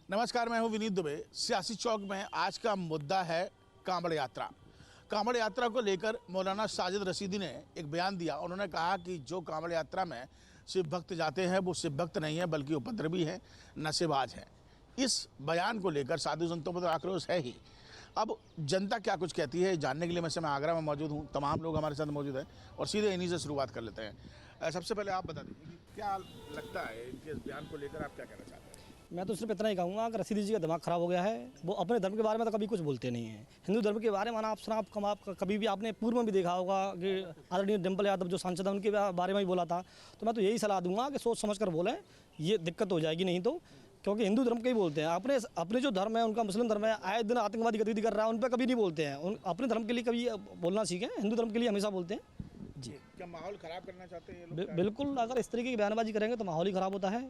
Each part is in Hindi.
नमस्कार, मैं हूं विनीत दुबे। सियासी चौक में आज का मुद्दा है कांवड़ यात्रा। कांवड़ यात्रा को लेकर मौलाना साजिद रशीदी ने एक बयान दिया। उन्होंने कहा कि जो कांवड़ यात्रा में शिव भक्त जाते हैं वो शिव भक्त नहीं है बल्कि उपद्रवी है, नशेबाज है। इस बयान को लेकर साधु संतों पर आक्रोश है ही। अब जनता क्या कुछ कहती है जानने के लिए मैं आगरा में मौजूद हूँ। तमाम लोग हमारे साथ मौजूद हैं और सीधे इन्हीं से शुरुआत कर लेते हैं। सबसे पहले आप बता दीजिए कि क्या लगता है इनके इस बयान को लेकर, आप क्या कहना चाहते हैं? मैं तो सिर्फ इतना ही कहूँगा कि रशीदी जी का दिमाग खराब हो गया है। वो अपने धर्म के बारे में तो कभी कुछ बोलते नहीं हैं। हिंदू धर्म के बारे में आप कभी भी आपने पूर्व में भी देखा होगा कि आदरणीय डिम्पल यादव जो सांसद हैं उनके बारे में ही बोला था। तो मैं तो यही सलाह दूंगा कि सोच समझ कर बोलें, ये दिक्कत हो जाएगी नहीं तो, क्योंकि हिंदू धर्म के ही बोलते हैं। अपने जो धर्म है उनका मुस्लिम धर्म है, आए दिन आतंकवादी गतिविधि कर रहा है, उन पर कभी नहीं बोलते हैं। अपने धर्म के लिए कभी बोलना सीखें, हिंदू धर्म के लिए हमेशा बोलते हैं जी। क्या माहौल खराब करना चाहते हैं ये लोग? बिल्कुल, अगर इस तरीके की बयानबाजी करेंगे तो माहौल ही खराब होता है।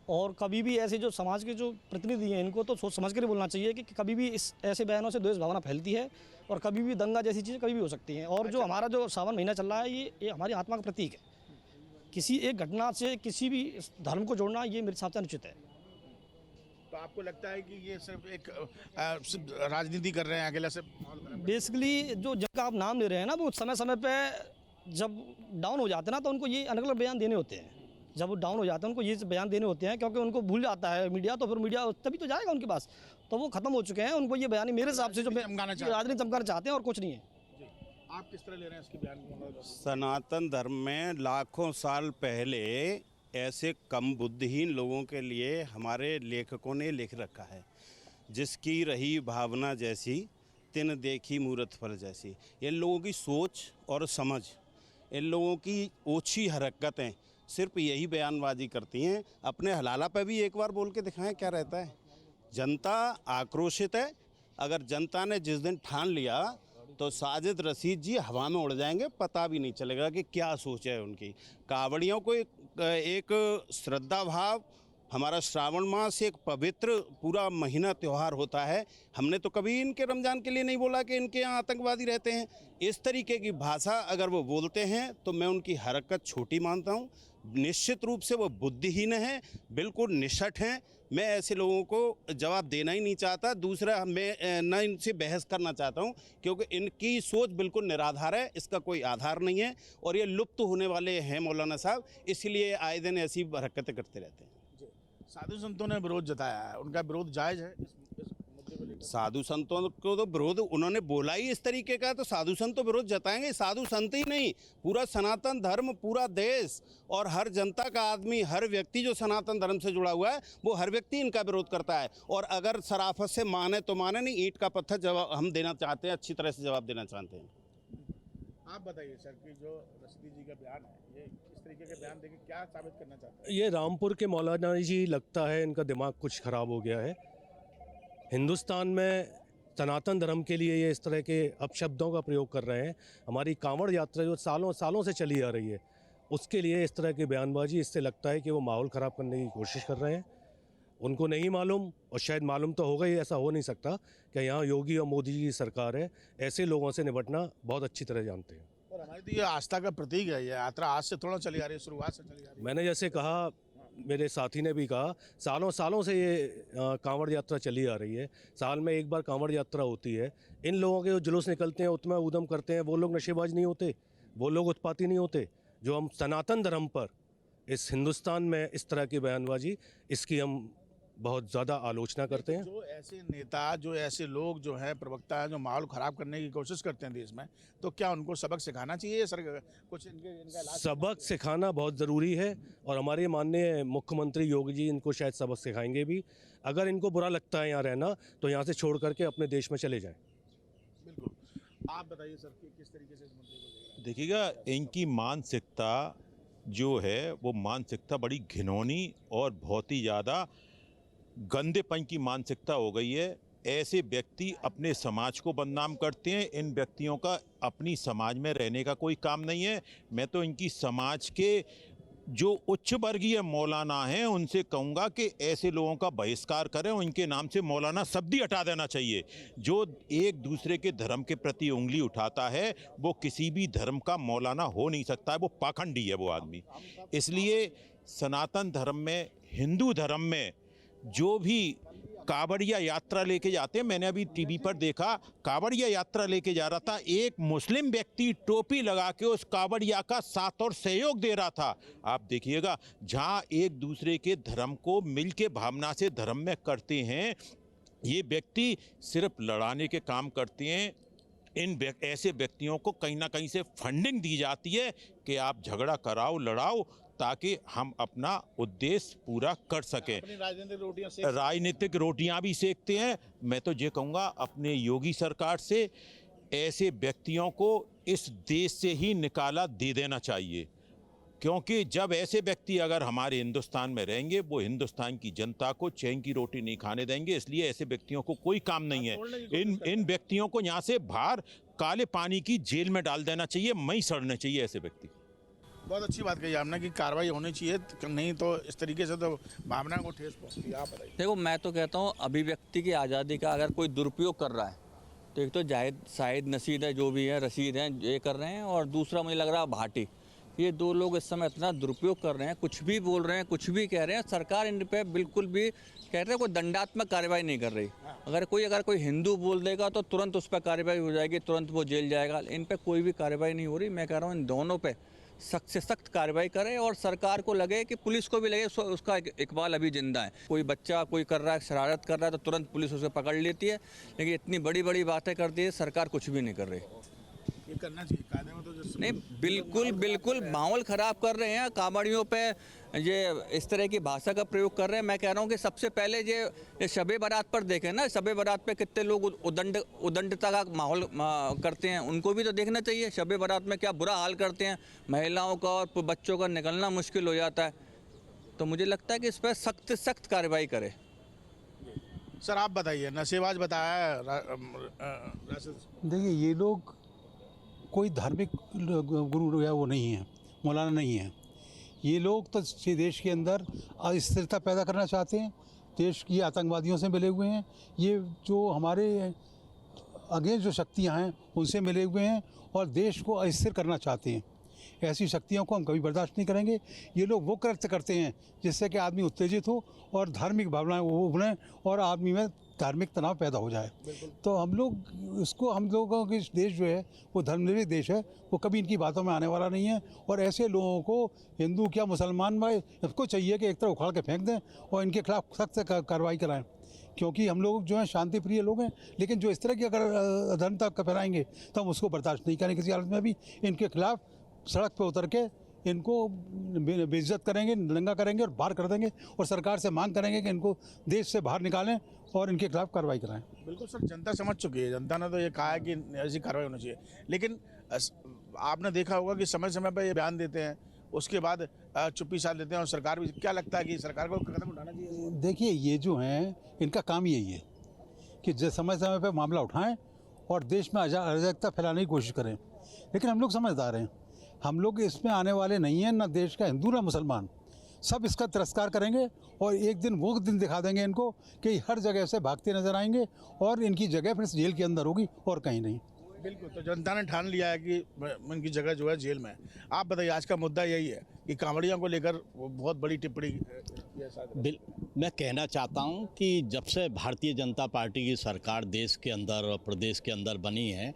और कभी भी ऐसे जो समाज के जो प्रतिनिधि हैं इनको तो सोच समझ कर ही बोलना चाहिए कि कभी भी इस ऐसे बयानों से द्वेष भावना फैलती है और कभी भी दंगा जैसी चीज़ें कभी भी हो सकती हैं। और जो हमारा जो सावन महीना चल रहा है ये हमारी आत्मा का प्रतीक है। किसी एक घटना से किसी भी धर्म को जोड़ना ये मेरे हिसाब से अनुचित है। तो आपको लगता है कि ये सिर्फ एक राजनीति कर रहे हैं अकेले से? बेसिकली जो जिनका आप नाम ले रहे हैं ना, वो समय समय पे जब डाउन हो जाते हैं ना तो उनको ये अलग अलग बयान देने होते हैं। जब वो डाउन हो जाते हैं उनको ये बयान देने होते हैं, क्योंकि उनको भूल जाता है मीडिया, तो फिर मीडिया तभी तो जाएगा उनके पास। तो वो खत्म हो चुके हैं, उनको ये बयान मेरे हिसाब से जो राजनीति चमकाना चाहते हैं और कुछ नहीं है। आप किस तरह ले रहे हैं इसके बयान? सनातन धर्म में लाखों साल पहले ऐसे कम बुद्धिहीन लोगों के लिए हमारे लेखकों ने लिख रखा है, जिसकी रही भावना जैसी तिन देखी मूरत फल जैसी। इन लोगों की सोच और समझ, इन लोगों की ओछी हरकतें सिर्फ यही बयानबाजी करती हैं। अपने हलाला पे भी एक बार बोल के दिखाएं क्या रहता है। जनता आक्रोशित है। अगर जनता ने जिस दिन ठान लिया तो साजिद रशीद जी हवा में उड़ जाएंगे, पता भी नहीं चलेगा कि क्या सोच है उनकी। कांवड़ियों को एक श्रद्धा भाव, हमारा श्रावण मास एक पवित्र पूरा महीना त्यौहार होता है। हमने तो कभी इनके रमज़ान के लिए नहीं बोला कि इनके यहाँ आतंकवादी रहते हैं। इस तरीके की भाषा अगर वो बोलते हैं तो मैं उनकी हरकत छोटी मानता हूँ। निश्चित रूप से वो बुद्धिहीन हैं, बिल्कुल निषट हैं। मैं ऐसे लोगों को जवाब देना ही नहीं चाहता। दूसरा, मैं न इनसे बहस करना चाहता हूँ क्योंकि इनकी सोच बिल्कुल निराधार है, इसका कोई आधार नहीं है और ये लुप्त होने वाले हैं मौलाना साहब, इसलिए आए दिन ऐसी हरकतें करते रहते हैं। साधु संतों ने विरोध जताया है, उनका विरोध जायज़ है इस मुद्दे को लेकर? साधु संतों को तो विरोध उन्होंने बोला ही इस तरीके का, तो साधु संत तो विरोध जताएंगे। साधु संत ही नहीं, पूरा सनातन धर्म, पूरा देश और हर जनता का आदमी, हर व्यक्ति जो सनातन धर्म से जुड़ा हुआ है वो हर व्यक्ति इनका विरोध करता है। और अगर सराफत से माने तो माने, नहीं ईंट का पत्थर जवाब हम देना चाहते हैं, अच्छी तरह से जवाब देना चाहते हैं। आप बताइए सर कि जो रशीदी जी का बयान है, ये किस तरीके के बयान देके क्या साबित करना चाहते हैं? ये रामपुर के मौलाना जी, लगता है इनका दिमाग कुछ ख़राब हो गया है। हिंदुस्तान में सनातन धर्म के लिए ये इस तरह के अपशब्दों का प्रयोग कर रहे हैं। हमारी कांवड़ यात्रा जो सालों सालों से चली आ रही है, उसके लिए इस तरह की बयानबाजी, इससे लगता है कि वो माहौल ख़राब करने की कोशिश कर रहे हैं। उनको नहीं मालूम, और शायद मालूम तो होगा ही, ऐसा हो नहीं सकता कि यहाँ योगी और मोदी जी की सरकार है। ऐसे लोगों से निपटना बहुत अच्छी तरह जानते हैं। और हमारी तो ये आस्था का प्रतीक है। ये यात्रा आज से थोड़ा चली आ रही है, शुरुआत से चली आ रही है। मैंने जैसे कहा, मेरे साथी ने भी कहा, सालों सालों से ये कांवड़ यात्रा चली आ रही है। साल में एक बार कांवड़ यात्रा होती है। इन लोगों के जो जुलूस निकलते हैं, उत्मा उदम करते हैं, वो लोग नशेबाज नहीं होते, वो लोग उत्पाती नहीं होते। जो हम सनातन धर्म पर इस हिंदुस्तान में इस तरह की बयानबाजी, इसकी हम बहुत ज़्यादा आलोचना करते हैं। जो ऐसे नेता, जो ऐसे लोग जो हैं प्रवक्ता हैं, जो माहौल ख़राब करने की कोशिश करते हैं देश में, तो क्या उनको सबक सिखाना चाहिए सर? कुछ इनका इलाज सबक सिखाना बहुत ज़रूरी है और हमारे माननीय मुख्यमंत्री योगी जी इनको शायद सबक सिखाएंगे भी। अगर इनको बुरा लगता है यहाँ रहना तो यहाँ से छोड़ करके अपने देश में चले जाएं। बिल्कुल। आप बताइए सर कि किस तरीके से इस मुद्दे को देख रहे हैं? देखिएगा, इनकी मानसिकता जो है वो मानसिकता बड़ी घिनौनी और बहुत ही ज़्यादा गंदेपन की मानसिकता हो गई है। ऐसे व्यक्ति अपने समाज को बदनाम करते हैं। इन व्यक्तियों का अपनी समाज में रहने का कोई काम नहीं है। मैं तो इनकी समाज के जो उच्च वर्गीय मौलाना हैं उनसे कहूँगा कि ऐसे लोगों का बहिष्कार करें, उनके नाम से मौलाना शब्द ही हटा देना चाहिए। जो एक दूसरे के धर्म के प्रति उंगली उठाता है वो किसी भी धर्म का मौलाना हो नहीं सकता है, वो पाखंडी है वो आदमी। इसलिए सनातन धर्म में, हिंदू धर्म में जो भी कांवड़िया यात्रा लेके जाते हैं। मैंने अभी टीवी पर देखा, कांवड़िया यात्रा लेके जा रहा था, एक मुस्लिम व्यक्ति टोपी लगा के उस कांवड़िया का साथ और सहयोग दे रहा था। आप देखिएगा, जहां एक दूसरे के धर्म को मिल के भावना से धर्म में करते हैं, ये व्यक्ति सिर्फ लड़ाने के काम करते हैं। ऐसे व्यक्तियों को कहीं ना कहीं से फंडिंग दी जाती है कि आप झगड़ा कराओ, लड़ाओ, ताकि हम अपना उद्देश्य पूरा कर सकें। अपनी राजनीतिक रोटियां भी सेकते हैं। मैं तो ये कहूँगा अपने योगी सरकार से, ऐसे व्यक्तियों को इस देश से ही निकाला दे देना चाहिए, क्योंकि जब ऐसे व्यक्ति अगर हमारे हिंदुस्तान में रहेंगे, वो हिंदुस्तान की जनता को चैन की रोटी नहीं खाने देंगे। इसलिए ऐसे व्यक्तियों को कोई काम नहीं है। इन व्यक्तियों को यहाँ से बाहर काले पानी की जेल में डाल देना चाहिए, मई सड़ने चाहिए ऐसे व्यक्ति। बहुत अच्छी बात कही आपने कि कार्रवाई होनी चाहिए, नहीं तो इस तरीके से तो भावना को ठेस पहुंचती है। आप बताइए। देखो, मैं तो कहता हूँ अभिव्यक्ति की आज़ादी का अगर कोई दुरुपयोग कर रहा है तो एक तो शाहिद नसीद है, जो भी है रशीद हैं, ये कर रहे हैं, और दूसरा मुझे लग रहा है भाटी। ये दो लोग इस समय इतना दुरुपयोग कर रहे हैं, कुछ भी बोल रहे हैं, कुछ भी कह रहे हैं। सरकार इन पे बिल्कुल भी कह रहे हैं कोई दंडात्मक कार्रवाई नहीं कर रही। अगर कोई हिंदू बोल देगा तो तुरंत उस पर कार्रवाई हो जाएगी, तुरंत वो जेल जाएगा। इन पे कोई भी कार्रवाई नहीं हो रही। मैं कह रहा हूँ इन दोनों पे सख्त से सख्त कार्रवाई करे, और सरकार को लगे कि पुलिस को भी लगे उसका इकबाल अभी जिंदा है। कोई बच्चा कोई कर रहा है, शरारत कर रहा है, तो तुरंत पुलिस उसे पकड़ लेती है। लेकिन इतनी बड़ी बड़ी बातें करती है सरकार, कुछ भी नहीं कर रही। ये करना चाहिए कायदे में, तो नहीं, बिल्कुल माहौल ख़राब कर रहे हैं। कांवड़ियों पे ये इस तरह की भाषा का प्रयोग कर रहे हैं। मैं कह रहा हूँ कि सबसे पहले ये शबे बारात पर देखें ना, शबे बारात पे कितने लोग उदंडता का माहौल करते हैं, उनको भी तो देखना चाहिए। शबे बारात में क्या बुरा हाल करते हैं, महिलाओं का और बच्चों का निकलना मुश्किल हो जाता है। तो मुझे लगता है कि इस पर सख्त से सख्त कार्रवाई करे। सर आप बताइए, नशेबाज बताया देखिए, ये लोग कोई धार्मिक गुरु या वो नहीं है, मौलाना नहीं है। ये लोग तो देश के अंदर अस्थिरता पैदा करना चाहते हैं, देश की आतंकवादियों से मिले हुए हैं। ये जो हमारे अगेंस्ट जो शक्तियां हैं उनसे मिले हुए हैं और देश को अस्थिर करना चाहते हैं। ऐसी शक्तियों को हम कभी बर्दाश्त नहीं करेंगे। ये लोग वो कृत्य करते हैं जिससे कि आदमी उत्तेजित हो और धार्मिक भावनाएं वो उभरें और आदमी में धार्मिक तनाव पैदा हो जाए। तो हम लोगों के देश जो है वो धर्मनिरपेक्ष देश है, वो कभी इनकी बातों में आने वाला नहीं है। और ऐसे लोगों को, हिंदू क्या मुसलमान भाई, सबको चाहिए कि एक तरफ उखाड़ के फेंक दें और इनके खिलाफ सख्त कार्रवाई कराएं, क्योंकि हम लोग जो हैं शांति प्रिय लोग हैं। लेकिन जो इस तरह की अगर अधर्मता फैलाएंगे तो हम उसको बर्दाश्त नहीं करेंगे। किसी हालत में भी इनके खिलाफ सड़क पर उतर के इनको बेइज्जत करेंगे, नंगा करेंगे और बाहर कर देंगे, और सरकार से मांग करेंगे कि इनको देश से बाहर निकालें और इनके खिलाफ कार्रवाई कराएं। बिल्कुल सर, जनता समझ चुकी है। जनता ने तो ये कहा है कि ऐसी कार्रवाई होनी चाहिए। लेकिन आपने देखा होगा कि समय समय पर ये बयान देते हैं, उसके बाद चुप्पी साध लेते हैं, और सरकार भी, क्या लगता है कि सरकार को कदम उठाना चाहिए? देखिए, ये जो हैं इनका काम यही है कि समय समय पर मामला उठाएं और देश में अराजकता फैलाने की कोशिश करें। लेकिन हम लोग समझदार हैं, हम लोग इसमें आने वाले नहीं हैं, ना देश का हिंदू ना मुसलमान। सब इसका तिरस्कार करेंगे और एक दिन वो दिन दिखा देंगे इनको कि हर जगह से भागते नजर आएंगे और इनकी जगह फिर जेल के अंदर होगी और कहीं नहीं। बिल्कुल, तो जनता ने ठान लिया है कि उनकी जगह जो है जेल में है। आप बताइए, आज का मुद्दा यही है कि कांवड़ियों को लेकर बहुत बड़ी टिप्पणी मैं कहना चाहता हूं कि जब से भारतीय जनता पार्टी की सरकार देश के अंदर और प्रदेश के अंदर बनी है,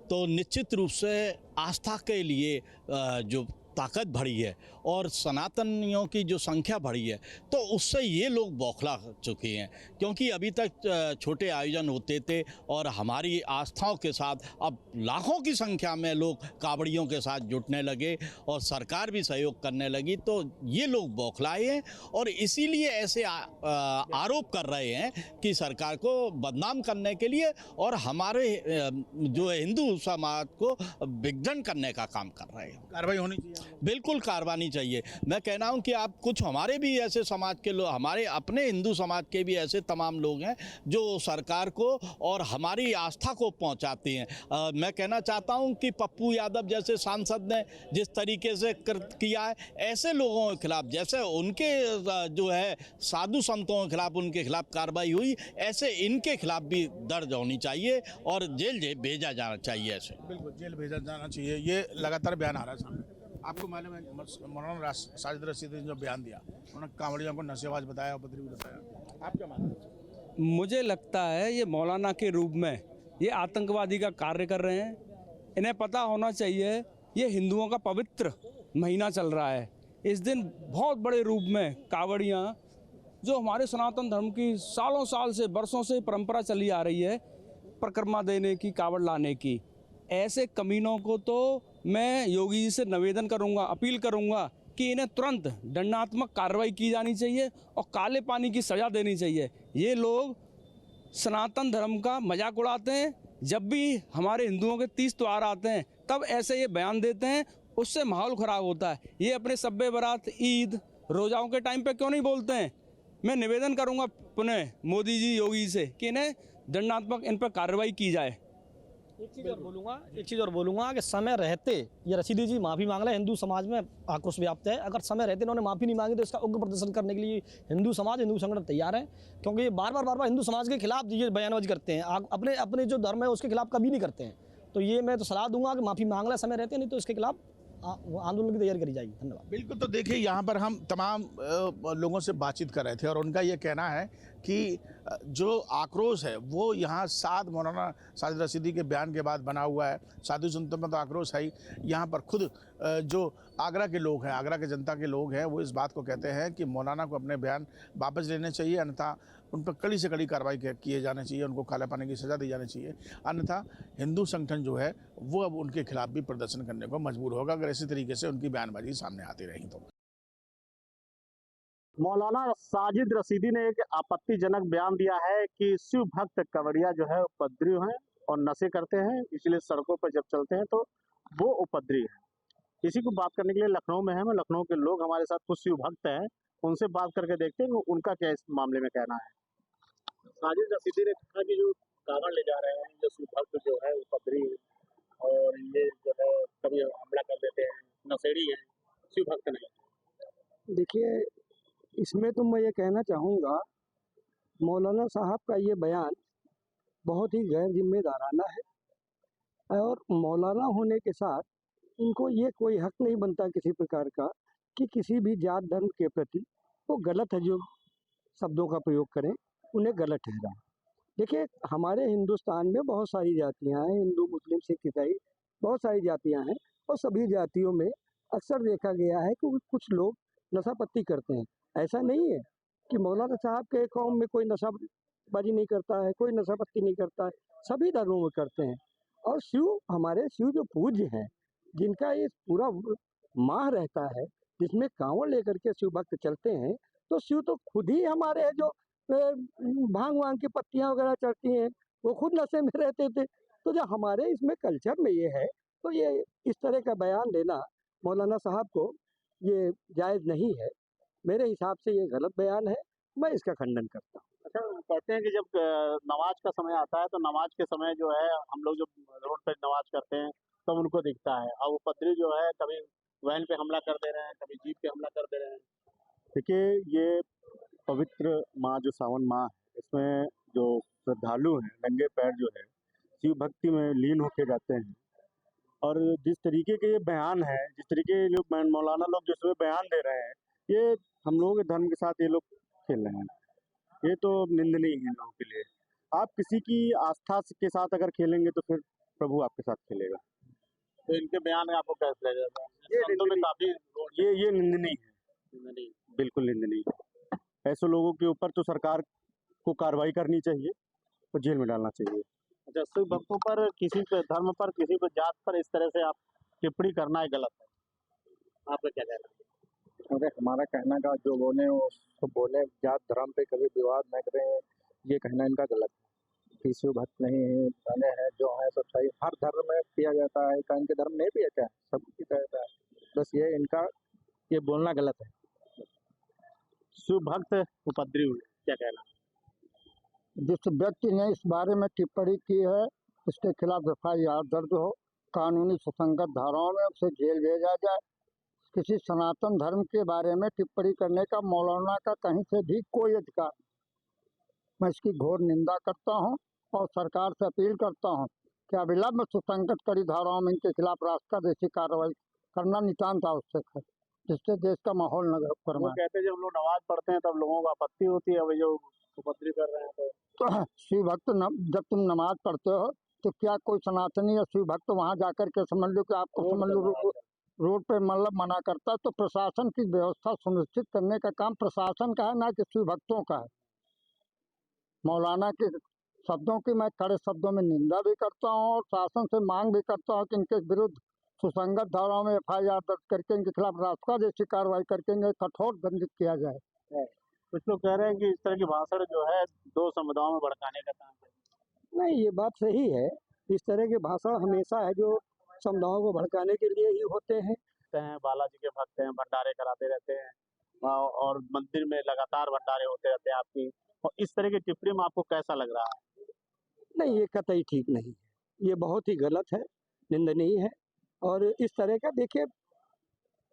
तो निश्चित रूप से आस्था के लिए जो ताकत बढ़ी है और सनातनियों की जो संख्या बढ़ी है, तो उससे ये लोग बौखला चुके हैं। क्योंकि अभी तक छोटे आयोजन होते थे और हमारी आस्थाओं के साथ अब लाखों की संख्या में लोग कांवड़ियों के साथ जुटने लगे और सरकार भी सहयोग करने लगी, तो ये लोग बौखलाए हैं और इसीलिए ऐसे आरोप कर रहे हैं कि सरकार को बदनाम करने के लिए और हमारे जो हिंदू समाज को विघटन करने का काम कर रहे हैं। कार्रवाई होनी चाहिए। बिल्कुल कार्रवाई चाहिए। मैं कह रहा हूं कि आप कुछ हमारे भी ऐसे समाज के लोग, हमारे अपने हिंदू समाज के भी ऐसे तमाम लोग हैं जो सरकार को और हमारी आस्था को पहुंचाते हैं। मैं कहना चाहता हूं कि पप्पू यादव जैसे सांसद ने जिस तरीके से किया है, ऐसे लोगों के खिलाफ, जैसे उनके जो है साधु संतों के खिलाफ उनके खिलाफ कार्रवाई हुई, ऐसे इनके खिलाफ भी दर्ज होनी चाहिए और जेल भेजा जाना चाहिए। ऐसे बिल्कुल जेल भेजा जाना चाहिए। ये लगातार बयान आ रहा है सामने। आपको मालूम है मौलाना साजिद रशीद ने जो बयान दिया, उन्होंने कांवड़ियों को नशेबाज बताया, उपद्रवी बताया। आप क्या मानते हैं? मुझे लगता है ये मौलाना के रूप में ये आतंकवादी का कार्य कर रहे हैं। इन्हें पता होना चाहिए ये हिंदुओं का पवित्र महीना चल रहा है। इस दिन बहुत बड़े रूप में कांवड़ियाँ, जो हमारे सनातन धर्म की सालों साल से बरसों से परंपरा चली आ रही है, परिक्रमा देने की, कांवड़ लाने की, ऐसे कमीनों को तो मैं योगी जी से निवेदन करूंगा, अपील करूंगा कि इन्हें तुरंत दंडात्मक कार्रवाई की जानी चाहिए और काले पानी की सज़ा देनी चाहिए। ये लोग सनातन धर्म का मजाक उड़ाते हैं। जब भी हमारे हिंदुओं के तीज त्योहार आते हैं तब ऐसे ये बयान देते हैं, उससे माहौल ख़राब होता है। ये अपने सब्बे बारात, ईद, रोज़ाओं के टाइम पे क्यों नहीं बोलते हैं? मैं निवेदन करूंगा पुनः मोदी जी, योगी जी से कि इन्हें दंडात्मक इन पर कार्रवाई की जाए। एक चीज़ और बोलूँगा कि समय रहते ये रशीदी जी माफ़ी मांग रहे हैं। हिंदू समाज में आक्रोश व्याप्त है। अगर समय रहते इन्होंने माफ़ी नहीं मांगी तो इसका उग्र प्रदर्शन करने के लिए हिंदू समाज, हिंदू संगठन तैयार हैं, क्योंकि ये बार बार हिंदू समाज के खिलाफ ये बयानबाजी करते हैं। अपने अपने जो धर्म है उसके खिलाफ कभी नहीं करते हैं। तो ये मैं तो सलाह दूंगा कि माफ़ी मांग ले समय रहते, नहीं तो इसके खिलाफ आंदोलन की तैयारी करी जाएगी। धन्यवाद। बिल्कुल। तो देखिए, यहाँ पर हम तमाम लोगों से बातचीत कर रहे थे और उनका ये कहना है कि जो आक्रोश है वो यहाँ साद मौलाना साजिद रशीदी के बयान के बाद बना हुआ है। साधु संतों में तो आक्रोश है ही। यहाँ पर खुद जो आगरा के लोग हैं, आगरा के जनता के लोग हैं, वो इस बात को कहते हैं कि मौलाना को अपने बयान वापस लेने चाहिए, अन्यथा उन पर कड़ी से कड़ी कार्रवाई किए जाने चाहिए, उनको काले पानी की सज़ा दी जानी चाहिए। अन्यथा हिंदू संगठन जो है वो अब उनके खिलाफ भी प्रदर्शन करने को मजबूर होगा, अगर इसी तरीके से उनकी बयानबाजी सामने आती रही तो। मौलाना साजिद रशीदी ने एक आपत्तिजनक बयान दिया है कि शिव भक्त कांवड़िया जो है उपद्रवी हैं और नशे करते हैं, इसलिए सड़कों पर जब चलते हैं तो वो उपद्रवी है। इसी को बात करने के लिए लखनऊ में है। मैं लखनऊ के लोग हमारे साथ कुछ शिव भक्त हैं, उनसे बात करके देखते हैं उनका क्या इस मामले में कहना है। साजिद रशीदी ने कहा कि जो कांवड़ ले जा रहे हैं, जो शिव भक्त जो है उपद्रवी और ये जो है कभी हमला कर देते हैं, नशेड़ी है, शिव भक्त नहीं। देखिए, इसमें तो मैं ये कहना चाहूँगा, मौलाना साहब का ये बयान बहुत ही गैर जिम्मेदाराना है और मौलाना होने के साथ उनको ये कोई हक नहीं बनता किसी प्रकार का कि किसी भी जात धर्म के प्रति वो गलत है जो शब्दों का प्रयोग करें, उन्हें गलत ठहराएं। देखिए, हमारे हिंदुस्तान में बहुत सारी जातियाँ हैं, हिंदू, मुस्लिम, सिख, ईसाई, बहुत सारी जातियाँ हैं और सभी जातियों में अक्सर देखा गया है कि कुछ लोग नशापत्ती करते हैं। ऐसा नहीं है कि मौलाना साहब के कौम में कोई नशाबाजी नहीं करता है, कोई नशापत्ती नहीं करता है, सभी धर्मों में करते हैं। और हमारे शिव जो पूज्य हैं, जिनका ये पूरा माह रहता है जिसमें कांवड़ लेकर के शिव भक्त चलते हैं, तो शिव तो खुद ही हमारे जो भांग वांग की पत्तियां वगैरह चढ़ती हैं, वो खुद नशे में रहते थे। तो जो हमारे इसमें कल्चर में ये है, तो ये इस तरह का बयान देना मौलाना साहब को ये जायज़ नहीं है। मेरे हिसाब से ये गलत बयान है, मैं इसका खंडन करता हूँ। अच्छा, कहते हैं कि जब नमाज का समय आता है तो नमाज के समय जो है हम लोग जब रोड पर नमाज करते हैं तब तो उनको दिखता है, और उपद्रवी जो है कभी वैन पे हमला कर दे रहे हैं, कभी जीप पे हमला कर दे रहे हैं। देखिए, ये पवित्र माह जो सावन माह है, इसमें जो श्रद्धालु हैं नंगे पैर जो है शिव भक्ति में लीन होके जाते हैं, और जिस तरीके के ये बयान है, जिस तरीके के लोग मौलाना लोग जिसमें बयान दे रहे हैं, ये हम लोगों के धर्म के साथ ये लोग खेल रहे हैं। ये तो निंदनीय है लोगों के लिए। आप किसी की आस्था के साथ अगर खेलेंगे तो फिर प्रभु आपके साथ खेलेगा। तो इनके बयान आपको कैसे लगेगा? ये निंदनीय है, बिल्कुल निंदनीय है। ऐसे लोगों के ऊपर तो सरकार को कार्रवाई करनी चाहिए और जेल में डालना चाहिए। अच्छा, शिव भक्तों पर, किसी धर्म पर, किसी भी जात पर इस तरह से आप टिप्पणी करना है गलत है। आपका क्या कहना है? अरे, हमारा कहना का जो बोले वो तो बोले, जात धर्म पे कभी विवाद न करें, ये कहना इनका गलत है। कि शिव भक्त नहीं है, बने हैं जो है सब सही, हर धर्म में किया जाता है, इनके धर्म में भी है क्या, सबकी रहता है, बस ये इनका ये बोलना गलत है। शिव भक्त उपद्रवी, क्या कहना? जिस व्यक्ति ने इस बारे में टिप्पणी की है उसके खिलाफ FIR दर्ज हो, कानूनी सुसंगत धाराओं में उसे जेल भेजा जाए। किसी सनातन धर्म के बारे में टिप्पणी करने का मौलाना का कहीं से भी कोई अधिकार नहीं। मैं इसकी घोर निंदा करता हूं और सरकार से अपील करता हूं कि अविलंब सुसंगत कड़ी धाराओं में इनके खिलाफ रास्ता देशी कार्रवाई करना नितांत आवश्यक है, जिससे देश का माहौल न गरमाए। कहते हैं जब हम लोग नमाज पढ़ते हैं तब लोगों को आपत्ति होती है, जो उपद्रव कर रहे हैं तो शिव भक्त जब तुम नमाज पढ़ते हो तो क्या कोई सनातनी या शिव भक्त वहाँ जाकर के समझ लो कि आपको समझ लो रोड पे मतलब मना करता है? तो प्रशासन की व्यवस्था सुनिश्चित करने का काम प्रशासन का है, ना कि शिव भक्तों का है। मौलाना के शब्दों की मैं कड़े शब्दों में निंदा भी करता हूँ और शासन से मांग भी करता हूँ कि इनके विरुद्ध सुसंगत धाराओं में FIR दर्ज करके इनके खिलाफ रास्ता जैसी कार्रवाई करके इन्हें कठोर दंडित किया जाए। कुछ लोग कह रहे हैं कि इस तरह की भाषण जो है दो समुदायों में भड़काने का काम है। नहीं, ये बात सही है। इस तरह के भाषण हमेशा है जो समुदायों को भड़काने के लिए ही होते हैं। बालाजी के भक्त हैं, भंडारे कराते रहते हैं और मंदिर में लगातार भंडारे होते रहते हैं आपकी, और इस तरह की टिप्पणी में आपको कैसा लग रहा है? नहीं, ये कतई ठीक नहीं है, ये बहुत ही गलत है, निंदनीय है। और इस तरह का देखिए,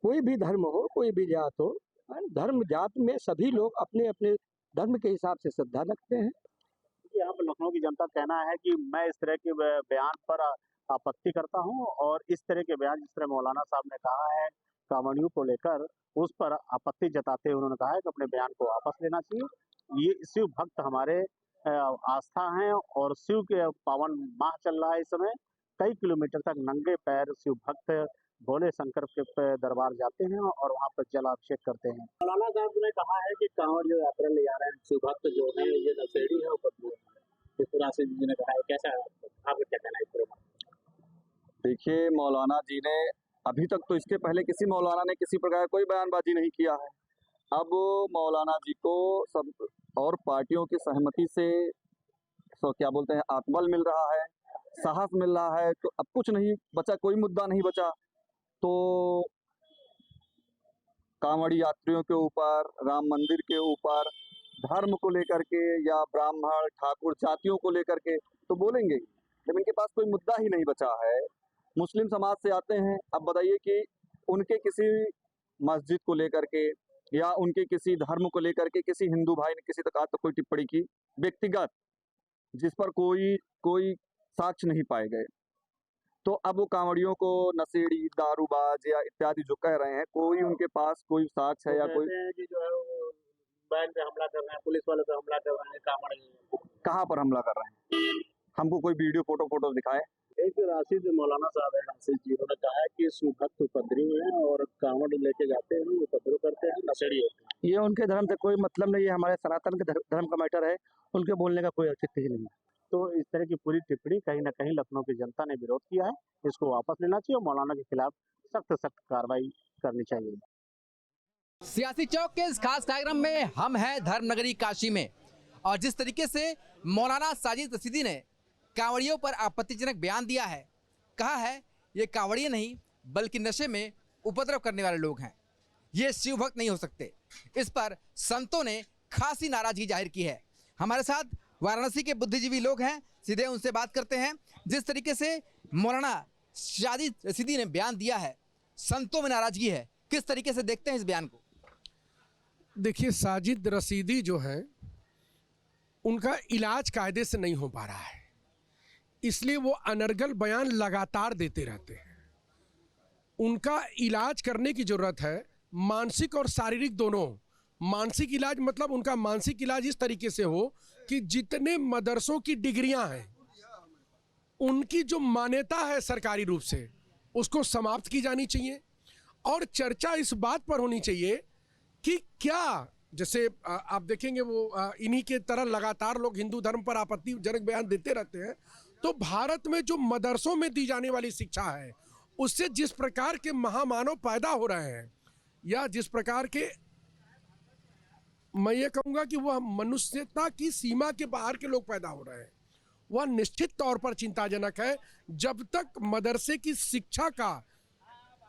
कोई भी धर्म हो, कोई भी जात हो, धर्म जात में सभी लोग अपने अपने धर्म के हिसाब से श्रद्धा रखते हैं। यहाँ पर लखनऊ की जनता कहना है कि मैं इस तरह के बयान पर आपत्ति करता हूँ, और इस तरह के बयान जिस तरह मौलाना साहब ने कहा है कांवड़ियों को लेकर, उस पर आपत्ति जताते हुए उन्होंने कहा है कि अपने बयान को वापस लेना चाहिए। ये शिव भक्त हमारे आस्था हैं और शिव के पावन माह चल रहा है इस समय। कई किलोमीटर तक नंगे पैर शिव भक्त भोले शंकर के दरबार जाते हैं और वहाँ पर जलाभिषेक करते हैं। मौलाना साहब ने कहा है कि कांवड़ जो यात्रा ले जा रहे हैं शिव भक्त जो है ये नशेड़ी है, राशि जी ने कहा है, कैसा आपको क्या कहना है इस पर? देखिए, मौलाना जी ने अभी तक तो इसके पहले किसी मौलाना ने किसी प्रकार कोई बयानबाजी नहीं किया है। अब मौलाना जी को सब और पार्टियों की सहमति से तो क्या बोलते हैं आत्मबल मिल रहा है, साहस मिल रहा है, तो अब कुछ नहीं बचा, कोई मुद्दा नहीं बचा। तो कांवड़ी यात्रियों के ऊपर, राम मंदिर के ऊपर, धर्म को लेकर के या ब्राह्मण ठाकुर जातियों को लेकर के तो बोलेंगे, जब इनके पास कोई मुद्दा ही नहीं बचा है। मुस्लिम समाज से आते हैं, अब बताइए कि उनके किसी मस्जिद को लेकर के या उनके किसी धर्म को लेकर के किसी हिंदू भाई ने किसी तक आज तक कोई टिप्पणी की व्यक्तिगत, जिस पर कोई साक्ष्य नहीं पाए गए। तो अब वो कांवड़ियों को नशेड़ी, दारूबाज या इत्यादि जो कह रहे हैं, कोई उनके पास कोई साक्ष्य है या कोई कि जो है बैंक पे हमला कर रहे हैं, पुलिस वाले पे हमला कर रहे हैं, कांवड़ी कहाँ पर हमला कर रहे हैं? हमको कोई वीडियो फोटो दिखाए। एक राशिद मौलाना साहब है, राशिद जी, उन्होंने कहा है कि शिव भक्त उपद्रवी हैं और कांवड़ लेके जाते हैं, उपद्रव करते हैं, नशेड़ी होते हैं। ये उनके धर्म से कोई मतलब नहीं है, हमारे सनातन के धर्म का मैटर है, उनके बोलने का कोई औचित्य ही नहीं है। तो इस तरह की पूरी टिप्पणी कहीं ना कहीं लखनऊ की जनता ने विरोध किया है, इसको वापस लेना चाहिए और मौलाना के खिलाफ सख्त कार्रवाई करनी चाहिए। सियासी चौक के इस खास कार्यक्रम में हम हैं धर्मनगरी काशी में, और जिस तरीके से मौलाना साजिद रशीदी ने कांवड़ियों पर आपत्तिजनक बयान दिया है, कहा है ये कांवड़िए नहीं बल्कि नशे में उपद्रव करने वाले लोग हैं, ये शिव भक्त नहीं हो सकते। इस पर संतों ने खासी नाराजगी जाहिर की है। हमारे साथ वाराणसी के बुद्धिजीवी लोग हैं, सीधे उनसे बात करते हैं। जिस तरीके से मौलाना साजिद रशीदी ने बयान दिया है, संतों में नाराजगी है, किस तरीके से देखते हैं इस बयान को? देखिए, साजिद रशीदी जो है उनका इलाज कायदे से नहीं हो पा रहा है, इसलिए वो अनर्गल बयान लगातार देते रहते हैं। उनका इलाज करने की जरूरत है, मानसिक और शारीरिक दोनों। मानसिक इलाज मतलब उनका मानसिक इलाज इस तरीके से हो कि जितने मदरसों की डिग्रियां हैं, उनकी जो मान्यता है सरकारी रूप से, उसको समाप्त की जानी चाहिए। और चर्चा इस बात पर होनी चाहिए कि क्या, जैसे आप देखेंगे वो इन्हीं के तरह लगातार लोग हिंदू धर्म पर आपत्तिजनक बयान देते रहते हैं, तो भारत में जो मदरसों में दी जाने वाली शिक्षा है, उससे जिस प्रकार के महामानव पैदा हो रहे हैं, या जिस प्रकार के, मैं ये कहूँगा कि वह मनुष्यता की सीमा के बाहर के लोग पैदा हो रहे हैं, वह निश्चित तौर पर चिंताजनक है। जब तक मदरसे की शिक्षा का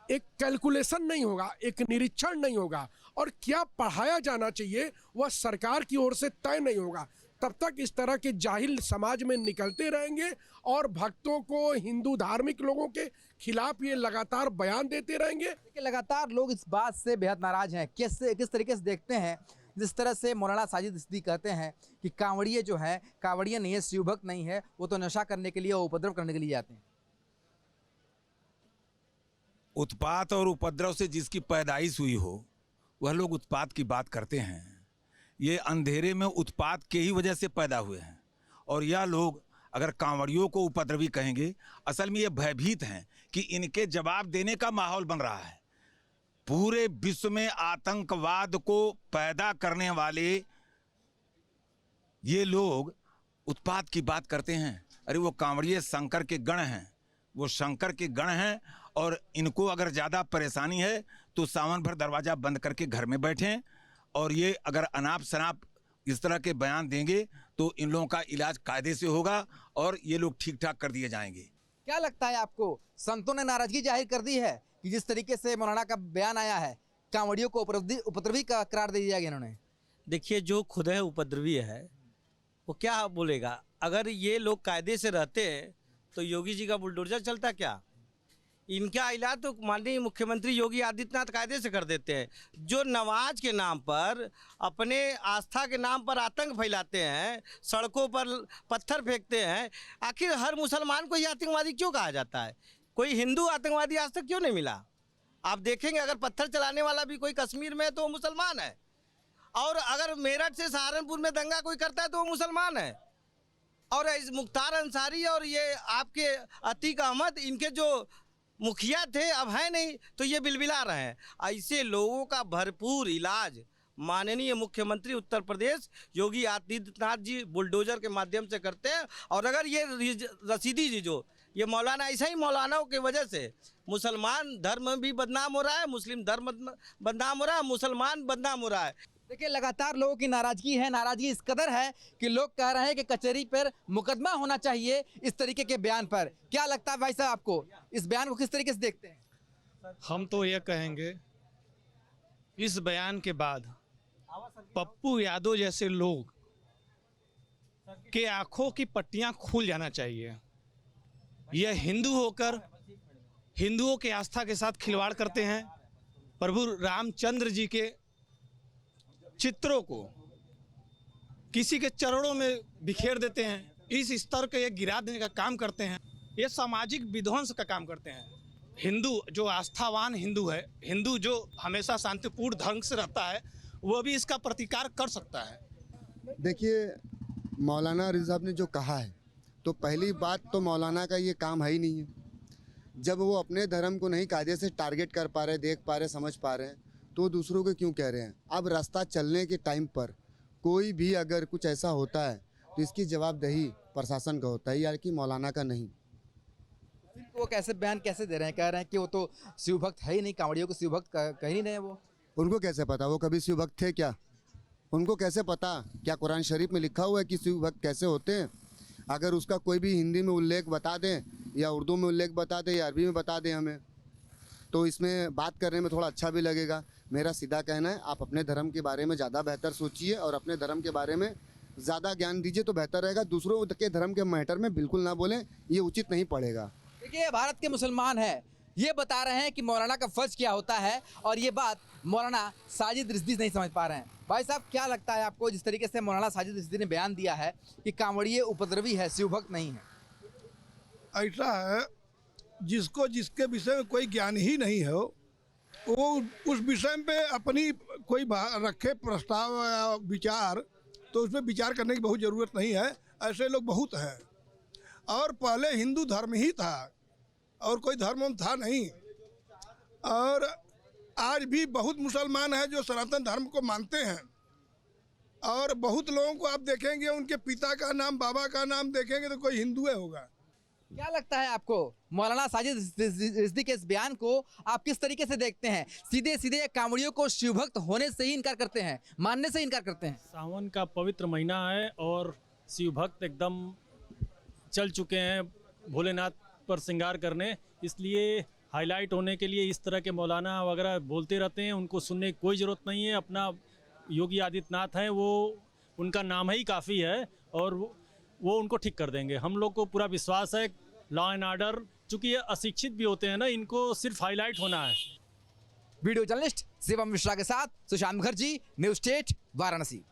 एक कैलकुलेशन नहीं होगा, एक निरीक्षण नहीं होगा, और क्या पढ़ाया जाना चाहिए वह सरकार की ओर से तय नहीं होगा, तब तक इस तरह के जाहिल समाज में निकलते रहेंगे और भक्तों को, हिंदू धार्मिक लोगों के खिलाफ ये लगातार बयान देते रहेंगे। लगातार लोग इस बात से बेहद नाराज हैं। किस तरीके से देखते हैं जिस तरह से मौलाना साजिद रशीदी कहते हैं कि कांवड़िए जो है, कांवड़िए नहीं है, शिव भक्त नहीं है, वो तो नशा करने के लिए, उपद्रव करने के लिए जाते हैं। उत्पात और उपद्रव से जिसकी पैदाइश हुई हो, वह लोग उत्पात की बात करते हैं, ये अंधेरे में उत्पात के ही वजह से पैदा हुए हैं। और यह लोग अगर कांवड़ियों को उपद्रवी कहेंगे, असल में ये भयभीत हैं कि इनके जवाब देने का माहौल बन रहा है। पूरे विश्व में आतंकवाद को पैदा करने वाले ये लोग उत्पात की बात करते हैं। अरे वो कांवड़िए शंकर के गण हैं, वो शंकर के गण हैं, और इनको अगर ज़्यादा परेशानी है तो सावन भर दरवाज़ा बंद करके घर में बैठें। और ये अगर अनाप शनाप इस तरह के बयान देंगे तो इन लोगों का इलाज कायदे से होगा और ये लोग ठीक ठाक कर दिए जाएंगे। क्या लगता है आपको, संतों ने नाराजगी जाहिर कर दी है कि जिस तरीके से मौलाना का बयान आया है, कांवड़ियों को उपद्रवी का करार दे दिया गया इन्होंने? देखिए, जो खुद है उपद्रवी है वो क्या बोलेगा? अगर ये लोग कायदे से रहते तो योगी जी का बुलडोजर चलता क्या? इनका इलाज तो माननीय मुख्यमंत्री योगी आदित्यनाथ कायदे से कर देते हैं। जो नमाज के नाम पर, अपने आस्था के नाम पर आतंक फैलाते हैं, सड़कों पर पत्थर फेंकते हैं, आखिर हर मुसलमान को ये आतंकवादी क्यों कहा जाता है? कोई हिंदू आतंकवादी आज तक क्यों नहीं मिला? आप देखेंगे अगर पत्थर चलाने वाला भी कोई कश्मीर में है तो वो मुसलमान है, और अगर मेरठ से सहारनपुर में दंगा कोई करता है तो वो मुसलमान है। और इस मुख्तार अंसारी और ये आपके अतीक अहमद, इनके जो मुखिया थे अब है नहीं, तो ये बिलबिला रहे हैं। ऐसे लोगों का भरपूर इलाज माननीय मुख्यमंत्री उत्तर प्रदेश योगी आदित्यनाथ जी बुलडोजर के माध्यम से करते हैं। और अगर ये रशीदी जी, जो ये मौलाना, ऐसा ही मौलानाओं की वजह से मुसलमान धर्म भी बदनाम हो रहा है, मुस्लिम धर्म बदनाम हो रहा है, मुसलमान बदनाम हो रहा है। देखिए, लगातार लोगों की नाराजगी है। नाराजगी इस कदर है कि लोग कह रहे हैं कि कचहरी पर मुकदमा होना चाहिए इस तरीके के बयान पर। क्या लगता है भाई साहब आपको, इस बयान को किस तरीके से देखते हैं? हम तो ये कहेंगे, इस बयान के बाद पप्पू यादव जैसे लोग के आंखों की पट्टियां खुल जाना चाहिए। यह हिंदू होकर हिंदुओं के आस्था के साथ खिलवाड़ करते हैं। प्रभु रामचंद्र जी के चित्रों को किसी के चरणों में बिखेर देते हैं, इस स्तर को ये गिरा देने का काम करते हैं। ये सामाजिक विध्वंस का काम करते हैं। हिंदू जो आस्थावान हिंदू है, हिंदू जो हमेशा शांतिपूर्ण ढंग से रहता है, वो भी इसका प्रतिकार कर सकता है। देखिए, मौलाना रिज़वी साहब ने जो कहा है, तो पहली बात तो मौलाना का ये काम है ही नहीं है। जब वो अपने धर्म को नहीं कायदे से टारगेट कर पा रहे, देख पा रहे, समझ पा रहे हैं, तो दूसरों को क्यों कह रहे हैं? अब रास्ता चलने के टाइम पर कोई भी अगर कुछ ऐसा होता है तो इसकी जवाबदेही प्रशासन का होता है, या कि मौलाना का नहीं। वो कैसे बयान कैसे दे रहे हैं? कह रहे हैं कि वो तो शिव भक्त है ही नहीं, कांवड़ियों को शिव भक्त कह ही नहीं है वो। उनको कैसे पता? वो कभी शिव भक्त थे क्या? उनको कैसे पता? क्या कुरान शरीफ में लिखा हुआ है कि शिव भक्त कैसे होते हैं? अगर उसका कोई भी हिंदी में उल्लेख बता दें, या उर्दू में उल्लेख बता दें, या अरबी में बता दें हमें, तो इसमें बात करने में थोड़ा अच्छा भी लगेगा। मेरा सीधा कहना है, आप अपने धर्म के बारे में ज़्यादा बेहतर सोचिए और अपने धर्म के बारे में ज़्यादा ज्ञान दीजिए तो बेहतर रहेगा। दूसरों के धर्म के मैटर में बिल्कुल ना बोलें, ये उचित नहीं पड़ेगा। देखिए, भारत के मुसलमान हैं, ये बता रहे हैं कि मौलाना का फ़र्ज क्या होता है, और ये बात मौलाना साजिद रिज़वी नहीं समझ पा रहे हैं। भाई साहब, क्या लगता है आपको, जिस तरीके से मौलाना साजिद रिज़वी ने बयान दिया है कि कांवड़िए उपद्रवी है, शिव भक्त नहीं है? ऐसा है, जिसको जिसके विषय में कोई ज्ञान ही नहीं है, वो उस विषय पे अपनी कोई रखे प्रस्ताव या विचार, तो उसमें विचार करने की बहुत ज़रूरत नहीं है। ऐसे लोग बहुत हैं, और पहले हिंदू धर्म ही था और कोई धर्म था नहीं। और आज भी बहुत मुसलमान हैं जो सनातन धर्म को मानते हैं, और बहुत लोगों को आप देखेंगे उनके पिता का नाम, बाबा का नाम देखेंगे तो कोई हिंदू होगा। क्या लगता है आपको, मौलाना साजिद रिज़वी के इस बयान को आप किस तरीके से देखते हैं? सीधे सीधे कांवड़ियों को शिवभक्त होने से ही इनकार करते हैं, मानने से इनकार करते हैं। सावन का पवित्र महीना है और शिवभक्त एकदम चल चुके हैं भोलेनाथ पर श्रृंगार करने, इसलिए हाईलाइट होने के लिए इस तरह के मौलाना वगैरह बोलते रहते हैं। उनको सुनने की कोई ज़रूरत नहीं है। अपना योगी आदित्यनाथ हैं, वो उनका नाम ही काफ़ी है और वो उनको ठीक कर देंगे। हम लोग को पूरा विश्वास है। लॉ एंड ऑर्डर, चूँकि ये अशिक्षित भी होते हैं ना, इनको सिर्फ हाईलाइट होना है। वीडियो जर्नलिस्ट शिवम मिश्रा के साथ सुशांत मुखर्जी, न्यूज़ स्टेट, वाराणसी।